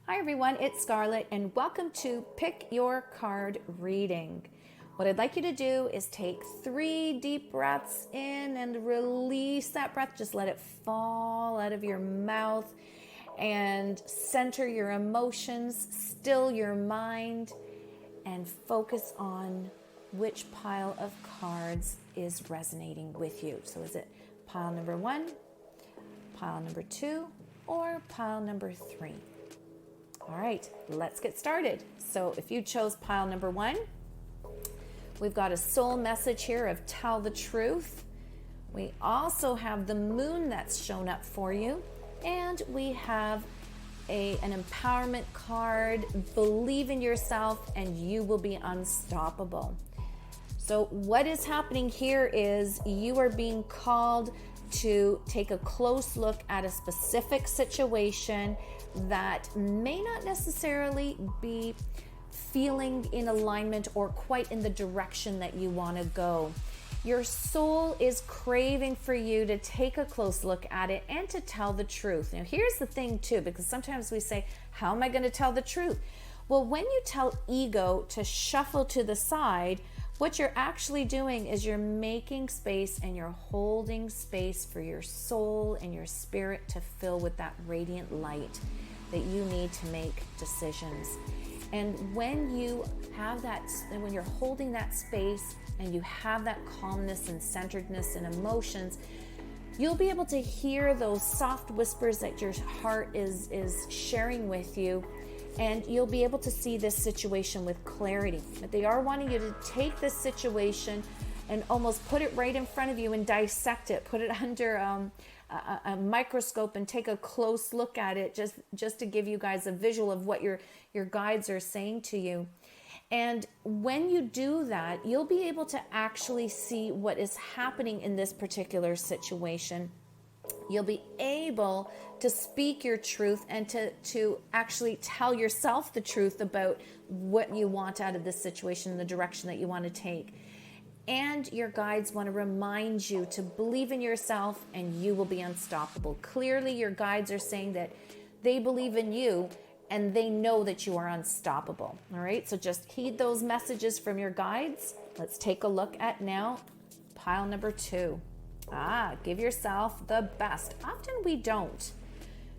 Hi everyone, it's Scarlett and welcome to Pick Your Card Reading. What I'd like you to do is take 3 deep breaths in and release that breath. Just let it fall out of your mouth and center your emotions, still your mind, and focus on which pile of cards is resonating with you. So is it pile number 1, pile number 2, or pile number 3? All right, let's get started. So if you chose pile number 1, we've got a soul message here of tell the truth. We also have the moon that's shown up for you. And we have an empowerment card, believe in yourself and you will be unstoppable. So what is happening here is you are being called to take a close look at a specific situation that may not necessarily be feeling in alignment or quite in the direction that you want to go. Your soul is craving for you to take a close look at it and to tell the truth. Now, here's the thing too, because sometimes we say, how am I going to tell the truth? Well, when you tell ego to shuffle to the side, what you're actually doing is you're making space and you're holding space for your soul and your spirit to fill with that radiant light that you need to make decisions. And when you have that, and when you're holding that space and you have that calmness and centeredness and emotions, you'll be able to hear those soft whispers that your heart is sharing with you, and you'll be able to see this situation with clarity. But they are wanting you to take this situation and almost put it right in front of you and dissect it, put it under a microscope and take a close look at it, just to give you guys a visual of what your guides are saying to you. And when you do that, you'll be able to actually see what is happening in this particular situation. You'll be able to speak your truth and to actually tell yourself the truth about what you want out of this situation, the direction that you want to take. And your guides want to remind you to believe in yourself and you will be unstoppable. Clearly, your guides are saying that they believe in you and they know that you are unstoppable. All right, so just heed those messages from your guides. Let's take a look at now pile number 2. Give yourself the best. Often we don't.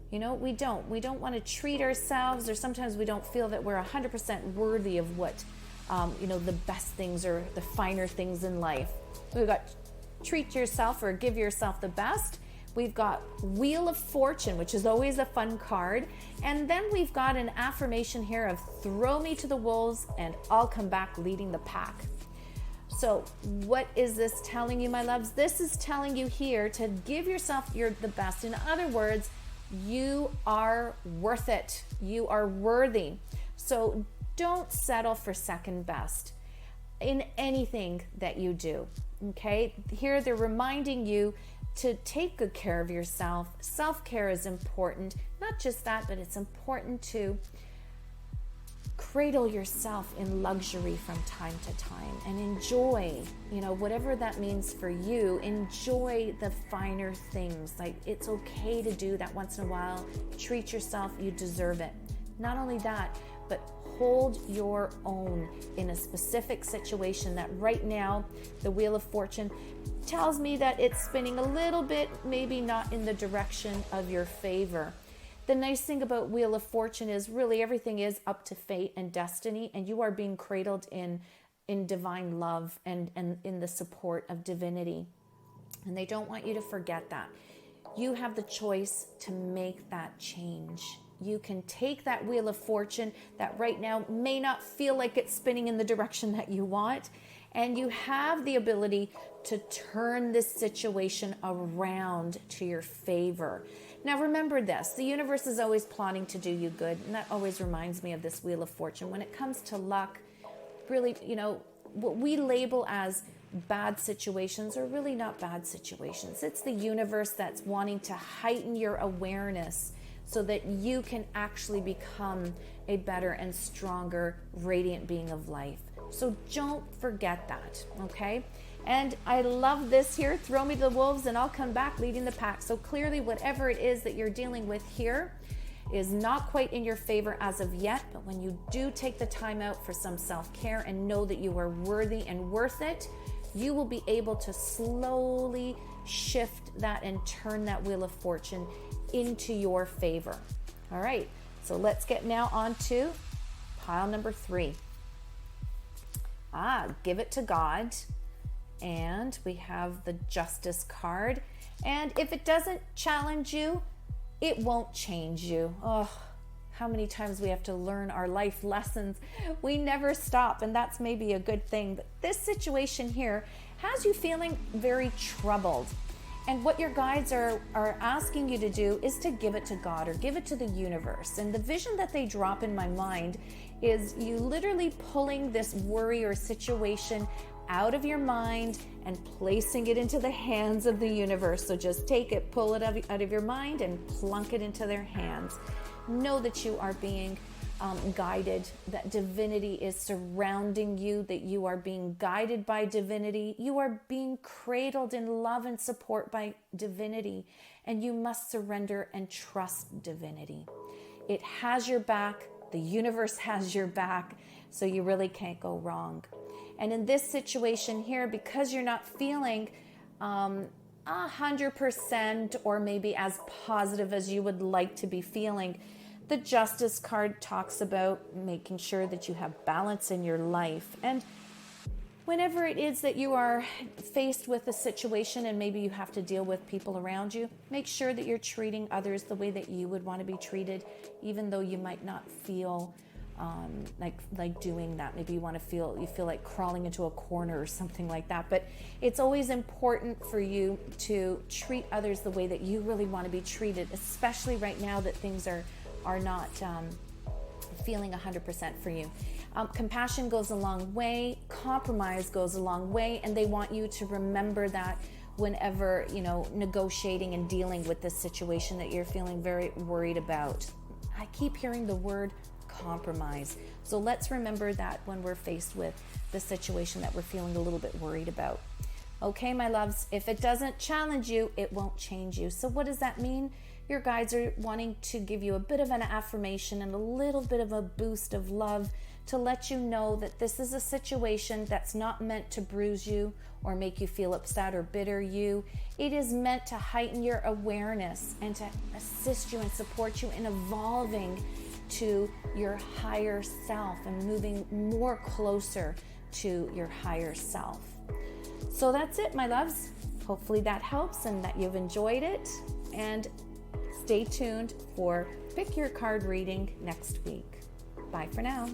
We don't want to treat ourselves, or sometimes we don't feel that we're 100% worthy of what the best things or the finer things in life. We've got treat yourself or give yourself the best. We've got Wheel of Fortune, which is always a fun card. And then we've got an affirmation here of throw me to the wolves and I'll come back leading the pack. So what is this telling you, my loves? This is telling you here to give yourself the best. In other words, you are worth it. You are worthy. So don't settle for second best in anything that you do, okay? Here they're reminding you to take good care of yourself. Self-care is important. Not just that, but it's important to cradle yourself in luxury from time to time and enjoy, whatever that means for you. Enjoy the finer things. Like, it's okay to do that once in a while. Treat yourself. You deserve it. Not only that, but hold your own in a specific situation that right now the Wheel of Fortune tells me that it's spinning a little bit, maybe not in the direction of your favor. The nice thing about Wheel of Fortune is really everything is up to fate and destiny, and you are being cradled in divine love and in the support of divinity. And they don't want you to forget that. You have the choice to make that change. You can take that Wheel of Fortune that right now may not feel like it's spinning in the direction that you want, and you have the ability to turn this situation around to your favor. Now remember this, the universe is always plotting to do you good, and that always reminds me of this Wheel of Fortune. When it comes to luck, really, what we label as bad situations are really not bad situations. It's the universe that's wanting to heighten your awareness so that you can actually become a better and stronger, radiant being of life. So don't forget that, okay? And I love this here, throw me to the wolves and I'll come back leading the pack. So clearly whatever it is that you're dealing with here, is not quite in your favor as of yet, but when you do take the time out for some self-care and know that you are worthy and worth it, you will be able to slowly shift that and turn that wheel of fortune into your favor. All right, so let's get now on to pile number 3. Give it to God. And we have the Justice card. And if it doesn't challenge you, it won't change you. Oh, how many times we have to learn our life lessons. We never stop, and that's maybe a good thing. But this situation here has you feeling very troubled. And what your guides are asking you to do is to give it to God or give it to the universe. And the vision that they drop in my mind is you literally pulling this worry or situation out of your mind and placing it into the hands of the universe. So just take it, pull it out of your mind and plunk it into their hands. Know that you are being guided, that divinity is surrounding you, that you are being guided by divinity. You are being cradled in love and support by divinity, and you must surrender and trust divinity. It has your back. The universe has your back, so you really can't go wrong. And in this situation here, because you're not feeling 100% or maybe as positive as you would like to be feeling, the Justice card talks about making sure that you have balance in your life. And whenever it is that you are faced with a situation and maybe you have to deal with people around you, make sure that you're treating others the way that you would want to be treated, even though you might not feel like doing that. Maybe you feel like crawling into a corner or something like that. But it's always important for you to treat others the way that you really want to be treated, especially right now that things are not feeling 100% for you. Compassion goes a long way, compromise goes a long way, and they want you to remember that whenever, negotiating and dealing with this situation that you're feeling very worried about. I keep hearing the word compromise. So let's remember that when we're faced with the situation that we're feeling a little bit worried about. Okay, my loves, if it doesn't challenge you, it won't change you. So what does that mean? Your guides are wanting to give you a bit of an affirmation and a little bit of a boost of love to let you know that this is a situation that's not meant to bruise you or make you feel upset or bitter you. It is meant to heighten your awareness and to assist you and support you in evolving to your higher self and moving more closer to your higher self. So that's it, my loves. Hopefully that helps and that you've enjoyed it. And stay tuned for Pick Your Card reading next week. Bye for now.